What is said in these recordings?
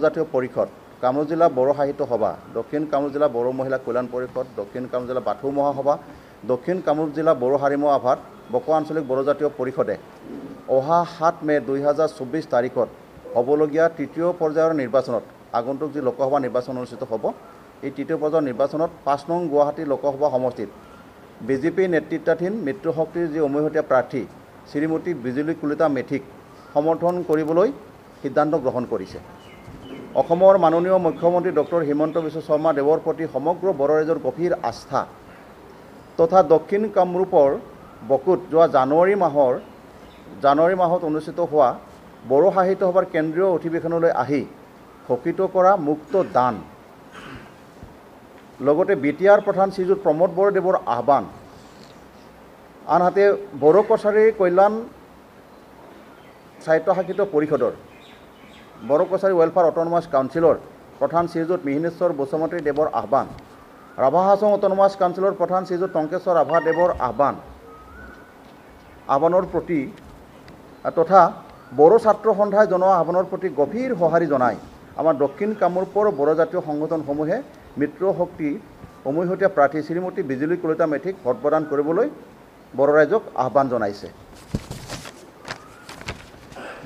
জাতীয় পৰিষদ, কামৰূপ জিলা বড়ো সাহিত্য সভা, দক্ষিণ কামৰূপ জিলা বড়ো মহিলা কল্যাণ পৰিষদ, দক্ষিণ কামৰূপ জিলা বাথৌ মহাসভা, দক্ষিণ কামৰূপ জিলা বড়ো হাৰিমু আভাত, বকো আঞ্চলিক বড়ো জাতীয় পৰিষদে অহা 7 মে 2024 তাৰিখত হ'বলগীয়া তৃতীয় পৰ্যায়ৰ নিৰ্বাচনত আগন্তুক যি লোকসভা নিৰ্বাচন অনুষ্ঠিত হ'ব, এই তৃতীয় পৰ্যায়ৰ নিৰ্বাচনত 5 নং গুৱাহাটী লোকসভা সমষ্টিত বিজেপি নেতৃত্বাধীন মিত্ৰশক্তিৰ যি উমৈহতীয়া প্ৰাৰ্থী শ্ৰীমতী বিজুলী কলিতা মেধিক সমৰ্থন কৰিবলৈ সিদ্ধান্ত গ্ৰহণ কৰিছে। অসমৰ মাননীয় মুখ্যমন্ত্ৰী ডক্টৰ হিমন্ত বিশ্ব শৰ্মা দেৱৰ প্ৰতি সমগ্ৰ বড়ো ৰাইজৰ গভীৰ আস্থা তথা দক্ষিণ কামৰূপৰ বকুত যোৱা জানুৱাৰী মাহত অনুষ্ঠিত হোৱা বড়ো সাহিত্য সভাৰ কেন্দ্ৰীয় অধিৱেশনলৈ আহি শোকিত কৰা মুক্ত দান, লগতে বিটিআৰ প্ৰধান শ্ৰীযুত প্ৰমোদ বৰদেৱৰ আহ্বান, আনহাতে বড়ো কছাৰী কল্যাণ স্বায়ত্তশাসিত পৰিষদৰ বড়ো কছাৰী ৱেলফেয়াৰ অট'নমাছ কাউন্সিলৰ প্ৰধান শ্ৰীযুত মিহিনেশ্বৰ বসুমতী দেৱৰ আহ্বান, ৰাভা হাছং অট'নমাছ কাউন্সিলৰ প্ৰধান শ্ৰীযুত টংকেশ্বৰ ৰাভা দেৱৰ আহ্বানৰ প্ৰতি তথা বড়ো ছাত্ৰ সন্থাই জনোৱা আহ্বানৰ প্ৰতি গভীৰ সঁহাৰি জনাই আমাৰ দক্ষিণ কামৰূপৰ বড়ো জাতীয় সংগঠনসমূহে মিত্ৰশক্তি উমৈহতীয়া প্ৰাৰ্থী শ্ৰীমতী বিজুলী কলিতা মেধিক ভোট প্ৰদান কৰিবলৈ বড়ো ৰাইজক আহ্বান জনাইছে।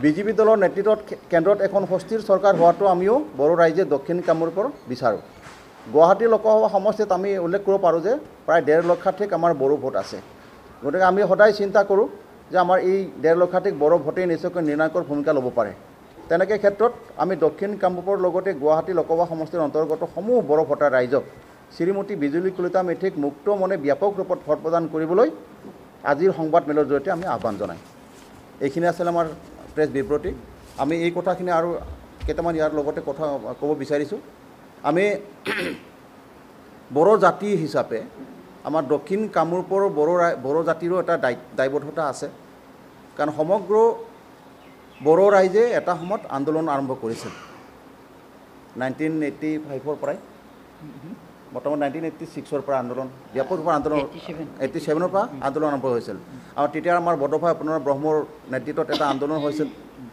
বিজেপি দলৰ নেতৃত্বত কেন্দ্ৰত এখন সুস্থিৰ চৰকাৰ হোৱাটো আমিও বড়ো ৰাইজে দক্ষিণ কামৰূপৰ বিচাৰোঁ। গুৱাহাটী লোকসভা সমষ্টিত আমি উল্লেখ কৰিব পাৰোঁ যে প্ৰায় 1.5 লক্ষাধিক আমাৰ বড়ো ভোট আছে। গতিকে আমি সদায় চিন্তা কৰোঁ যে আমাৰ এই 1.5 লক্ষাধিক বড়ো ভোটেই নিশ্চয়কৈ নিৰ্ণায়কৰ ভূমিকা ল'ব পাৰে। তেনেকৈ ক্ষেত্ৰত আমি দক্ষিণ কামৰূপৰ লগতে গুৱাহাটী লোকসভা সমষ্টিৰ অন্তৰ্গত সমূহ বড়ো ভোটাৰ ৰাইজক শ্ৰীমতী বিজুলী কলিতা মেধিক মুক্ত মনে ব্যাপক ৰূপত ভোট প্ৰদান কৰিবলৈ আজিৰ সংবাদমেলৰ জৰিয়তে আমি আহ্বান জনাই। এইখিনি আছিল আমাৰ প্ৰেছ বিবৃতি। আমি এই কথাখিনি আৰু কেইটামান ইয়াৰ লগতে কথা ক'ব বিচাৰিছোঁ। আমি বড়ো জাতি হিচাপে আমাৰ দক্ষিণ কামৰূপৰ বড়ো জাতিৰো এটা দায়বদ্ধতা আছে, কাৰণ সমগ্ৰ বড়ো ৰাইজে এটা সময়ত আন্দোলন আৰম্ভ কৰিছিল 1985 পৰাই, বৰ্তমান 1986 পৰা আন্দোলন ব্যাপকভাৱে আন্দোলন 87 পৰা আন্দোলন আৰম্ভ হৈছিল। আৰু তেতিয়া আমাৰ বড়োভাই আপোনাৰ ব্ৰহ্মৰ নেতৃত্বত এটা আন্দোলন হৈছিল,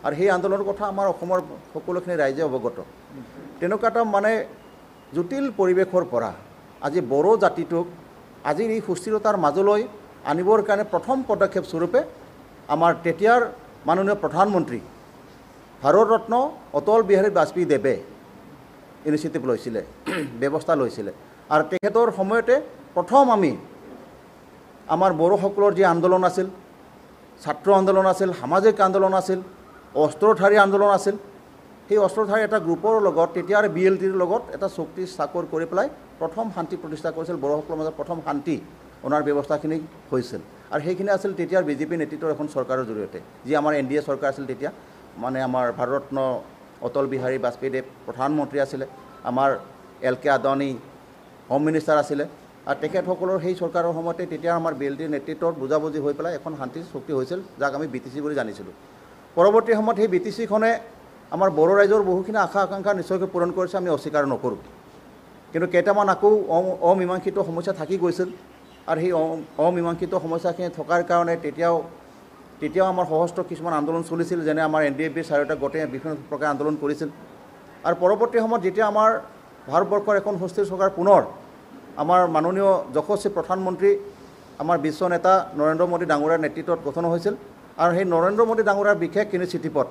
আৰু সেই আন্দোলনৰ কথা আমাৰ অসমৰ সকলোখিনি ৰাইজে অৱগত। তেনেকুৱা এটা মানে জটিল পৰিৱেশৰ পৰা আজি বড়ো জাতিটোক আজিৰ এই সুস্থিৰতাৰ মাজলৈ আনিবৰ কাৰণে প্ৰথম পদক্ষেপ স্বৰূপে আমাৰ তেতিয়াৰ মাননীয় প্ৰধানমন্ত্ৰী ভাৰতৰত্ন অটল বিহাৰী বাজপেয়ী দেৱে ইনিচিয়েটিভ লৈছিলে, ব্যৱস্থা লৈছিলে। আৰু তেখেতৰ সময়তে প্ৰথম আমি আমাৰ বড়োসকলৰ যি আন্দোলন আছিল, ছাত্ৰ আন্দোলন আছিল, সামাজিক আন্দোলন আছিল, অস্ত্ৰধাৰী আন্দোলন আছিল, সেই অস্ত্ৰধাৰী এটা গ্ৰুপৰ লগত তেতিয়াৰ BLTৰ লগত এটা চুক্তি স্বাক্ষৰ কৰি পেলাই প্ৰথম শান্তি প্ৰতিষ্ঠা কৰিছিল। বড়োসকলৰ মাজত প্ৰথম শান্তি অনাৰ ব্যৱস্থাখিনি হৈছিল, আৰু সেইখিনি আছিল তেতিয়াৰ বিজেপি নেতৃত্বৰ এখন চৰকাৰৰ জৰিয়তে, যি আমাৰ NDA চৰকাৰ আছিল তেতিয়া। মানে আমাৰ ভাৰতৰত্ন অটল বিহাৰী বাজপেয়ী দেৱ প্ৰধানমন্ত্ৰী আছিলে, আমাৰ LK আদৱানী হোম মিনিষ্টাৰ আছিলে, আৰু তেখেতসকলৰ সেই চৰকাৰৰ সময়তে তেতিয়া আমাৰ BLTৰ নেতৃত্বত বুজাবুজি হৈ পেলাই এখন শান্তি চুক্তি হৈছিল, যাক আমি BTC বুলি জানিছিলোঁ। পৰৱৰ্তী সময়ত সেই BTCখনে আমাৰ বড়ো ৰাইজৰ বহুখিনি আশা আকাংক্ষা নিশ্চয়কৈ পূৰণ কৰিছে, আমি অস্বীকাৰ নকৰোঁ। কিন্তু কেইটামান আকৌ অমীমাংসিত সমস্যা থাকি গৈছিল, আৰু সেই অমীমাংসিত সমস্যাখিনি থকাৰ কাৰণে তেতিয়াও আমাৰ সশস্ত্ৰ কিছুমান আন্দোলন চলিছিল, যেনে আমাৰ NDFBৰ চাৰিওটা গোটেই বিভিন্ন প্ৰকাৰে আন্দোলন কৰিছিল। আৰু পৰৱৰ্তী সময়ত যেতিয়া আমাৰ ভাৰতবৰ্ষৰ এখন সুস্থিৰ চৰকাৰ পুনৰ আমাৰ মাননীয় যশস্বী প্ৰধানমন্ত্ৰী আমাৰ বিশ্ব নেতা নৰেন্দ্ৰ মোদী ডাঙৰীয়াৰ নেতৃত্বত গঠন হৈছিল, আৰু সেই নৰেন্দ্ৰ মোদী ডাঙৰীয়াৰ বিশেষ ইনিচিয়েটিভত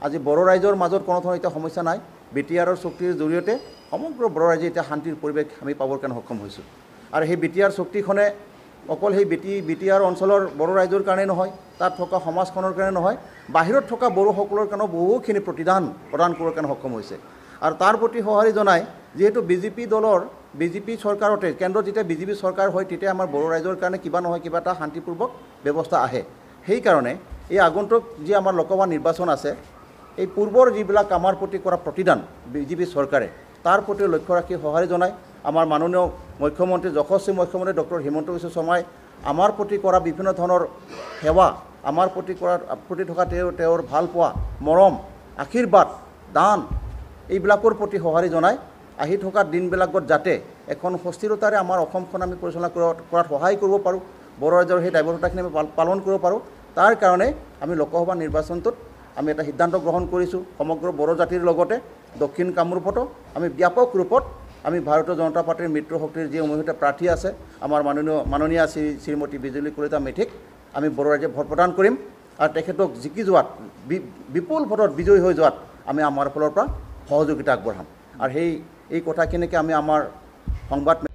আজি বড়ো ৰাইজৰ মাজত কোনো ধৰণৰ এতিয়া সমস্যা নাই। BTRৰ চুক্তিৰ জৰিয়তে সমগ্ৰ বড়ো ৰাইজে এতিয়া শান্তিৰ পৰিৱেশ আমি পাবৰ কাৰণে সক্ষম হৈছোঁ। আৰু সেই BTR চুক্তিখনে অকল সেই BTR অঞ্চলৰ বড়ো ৰাইজৰ কাৰণে নহয়, তাত থকা সমাজখনৰ কাৰণে নহয়, বাহিৰত থকা বড়োসকলৰ কাৰণেও বহুখিনি প্ৰতিদান প্ৰদান কৰাৰ কাৰণে সক্ষম হৈছে। আৰু তাৰ প্ৰতি সঁহাৰি জনাই, যিহেতু বিজেপি চৰকাৰতে কেন্দ্ৰত যেতিয়া বিজেপি চৰকাৰ হয়, তেতিয়া আমাৰ বড়ো ৰাইজৰ কাৰণে কিবা নহয় কিবা এটা শান্তিপূৰ্বক ব্যৱস্থা আহে। সেইকাৰণে এই আগন্তুক যি আমাৰ লোকসভা নিৰ্বাচন আছে, এই পূৰ্বৰ যিবিলাক আমাৰ প্ৰতি কৰা প্ৰতিদান বিজেপি চৰকাৰে, তাৰ প্ৰতি লক্ষ্য ৰাখি সঁহাৰি জনাই আমাৰ মাননীয় মুখ্যমন্ত্ৰী যশস্বী মুখ্যমন্ত্ৰী ডক্টৰ হিমন্ত বিশ্ব শৰ্মাই আমাৰ প্ৰতি কৰা বিভিন্ন ধৰণৰ সেৱা, আমাৰ প্ৰতি থকা তেওঁৰ ভাল পোৱা, মৰম, আশীৰ্বাদ, দান, এইবিলাকৰ প্ৰতি সঁহাৰি জনাই আহি থকা দিনবিলাকত যাতে এখন সুস্থিৰতাৰে আমাৰ অসমখন আমি পৰিচালনা কৰাত সহায় কৰিব পাৰোঁ, বড়ো ৰাইজৰ সেই দায়বদ্ধতাখিনি আমি পালন কৰিব পাৰোঁ। তাৰ কাৰণে আমি লোকসভা নিৰ্বাচনটোত আমি এটা সিদ্ধান্ত গ্ৰহণ কৰিছোঁ সমগ্ৰ বড়ো জাতিৰ লগতে দক্ষিণ কামৰূপতো আমি ব্যাপক ৰূপত আমি ভাৰতীয় জনতা পাৰ্টীৰ মিত্ৰ শক্তিৰ যি উমৈহতীয়া প্ৰাৰ্থী আছে আমাৰ মাননীয়া শ্ৰীমতী বিজুলী কলিতা মেধিক আমি বড়োৰাজ্যে ভোট প্ৰদান কৰিম আৰু তেখেতক জিকি যোৱাত বিপুল ভোটত বিজয়ী হৈ যোৱাত আমি আমাৰ ফালৰ পৰা সহযোগিতা আগবঢ়াম আৰু এই কথাখিনিকে আমি আমাৰ সংবাদ